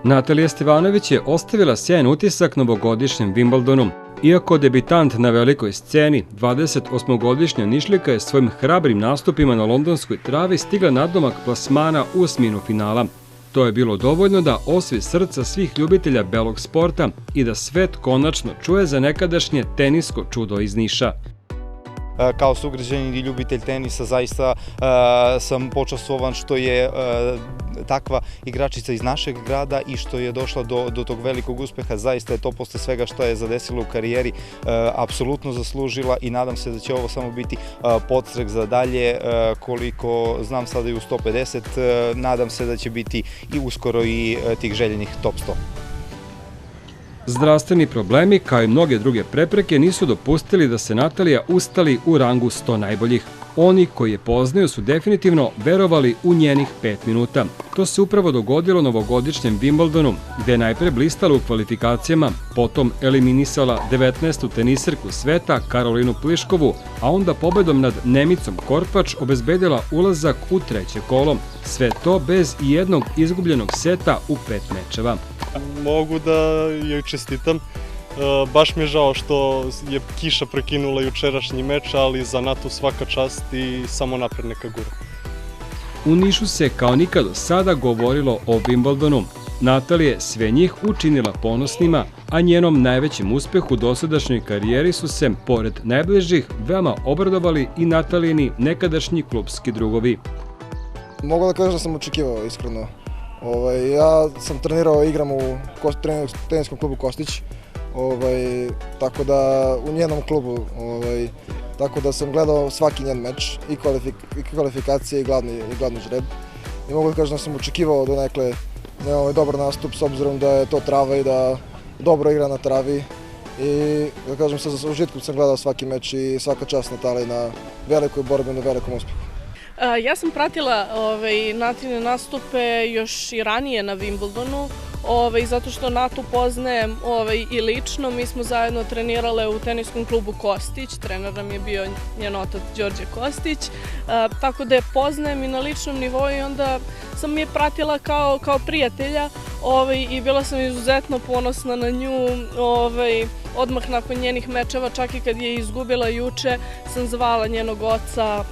Natalija Stevanović je ostavila sjajan utisak novogodišnjem Wimbledonu. Iako debitant na velikoj sceni, 28-godišnja Nišlijka je svojim hrabrim nastupima na londonskoj travi stigla nadomak plasmana u osminu finala. To je bilo dovoljno da osvoji srca svih ljubitelja belog sporta i da svet konačno čuje za nekadašnje tenisko čudo iz Niša. Kao sugrađanin i ljubitelj tenisa zaista sam počastvovan što je takva igračica iz našeg grada i što je došla do tog velikog uspeha. Zaista je to posle svega što je zadesilo u karijeri apsolutno zaslužila i nadam se da će ovo samo biti podstrek za dalje. Koliko znam sada i u 150, nadam se da će biti i uskoro i tih željenih top 100. Zdravstveni problemi, kao i mnoge druge prepreke, nisu dopustili da se Natalija ustali u rangu 100 najboljih. Oni koji je poznaju su definitivno verovali u njenih 5 minuta. To se upravo dogodilo novogodišnjem Wimbledonu, gde je najpre blistala u kvalifikacijama, potom eliminisala 19. teniserku sveta Karolinu Pliškovu, a onda pobedom nad Nemicom Korpač obezbedila ulazak u treće kolo. Sve to bez ijednog izgubljenog seta u 5 mečeva. Mogu da joj čestitam. Baš mi je žao što je kiša prekinula jučerašnji meč, ali za Natu svaka čast i samo napred neka gura. U Nišu se kao nikad do sada govorilo o Wimbledonu. Natalija je sve njih učinila ponosnima, a njenom najvećem uspehu u dosadašnjoj karijeri su se, pored najbližih, veoma obradovali i Natalijini nekadašnji klubski drugovi. Mogu da kažem da sam očekivao, iskreno. Ja sam trenirao i igram u teniskom klubu Kostić, tako da u njenom klubu, tako da sam gledao svaki njen meč, i kvalifikacije i glavni žreb. I mogu da kažem da sam očekivao donekle dobar nastup s obzirom da je to trava i da dobro igra na travi. I da kažem sa užitkom sam gledao svaki meč i svaka čast Nataliji na velikoj borbi, na velikom uspehu. Ja sam pratila Natine nastupe još i ranije na Wimbledonu, zato što Natu poznajem i lično. Mi smo zajedno trenirale u teniskom klubu Kostić, trener nam je bio njen otac Đorđe Kostić, tako da je poznajem i na ličnom nivou i onda sam je pratila kao prijatelja i bila sam izuzetno ponosna na nju. Odmah nakon njenih mečeva, čak i kad je izgubila juče, sam zvala njenog oca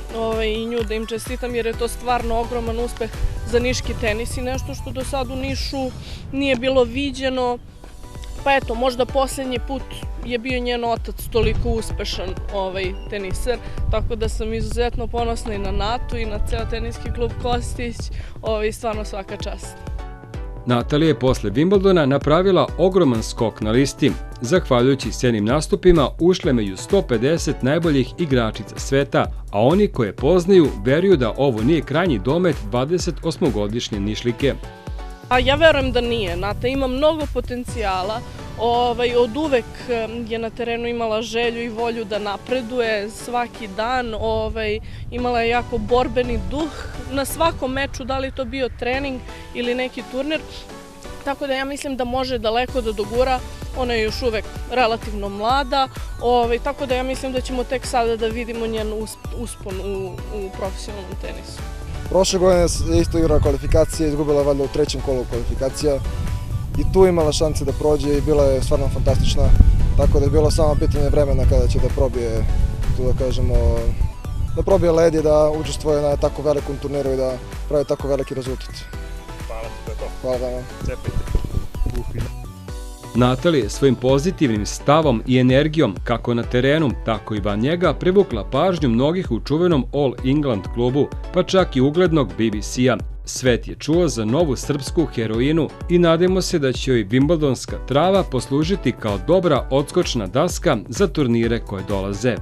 i nju da im čestitam jer je to stvarno ogroman uspeh za niški tenis i nešto što do sad u Nišu nije bilo viđeno. Pa eto, možda posljednji put je bio njen otac toliko uspešan teniser, tako da sam izuzetno ponosna i na Natu i na ceo teniski klub Kostić, stvarno svaka čast. Natalija je posle Wimbledona napravila ogroman skok na listi. Zahvaljujući sjajnim nastupima ušle među 150 najboljih igračica sveta, a oni koje poznaju veruju da ovo nije krajnji domet 28-godišnje Nišlijke. Ja verujem da nije. Nata ima mnogo potencijala. Od uvek je na terenu imala želju i volju da napreduje svaki dan. Imala je jako borbeni duh na svakom meču, da li to bio trening ili neki turnir. Tako da ja mislim da može daleko da dogura. Ona je još uvek relativno mlada, tako da ja mislim da ćemo tek sada da vidimo njen uspon u profesionalnom tenisu. Prošle godine je isto igrala kvalifikacije, izgubila valjda u trećem kolu kvalifikacija i tu imala šanse da prođe i bila je stvarno fantastična, tako da je bilo samo pitanje vremena kada će da probije, da probije led i da učestvuje na tako velikom turniru i da pravi tako veliki rezultat. Hvala ti, to je to. Hvala vam. Natalija je svojim pozitivnim stavom i energijom, kako na terenu, tako i van njega, privukla pažnju mnogih u čuvenom All England klubu, pa čak i uglednog BBC-a. Svet je čuo za novu srpsku heroinu i nadamo se da će joj Wimbledonska trava poslužiti kao dobra odskočna daska za turnire koje dolaze.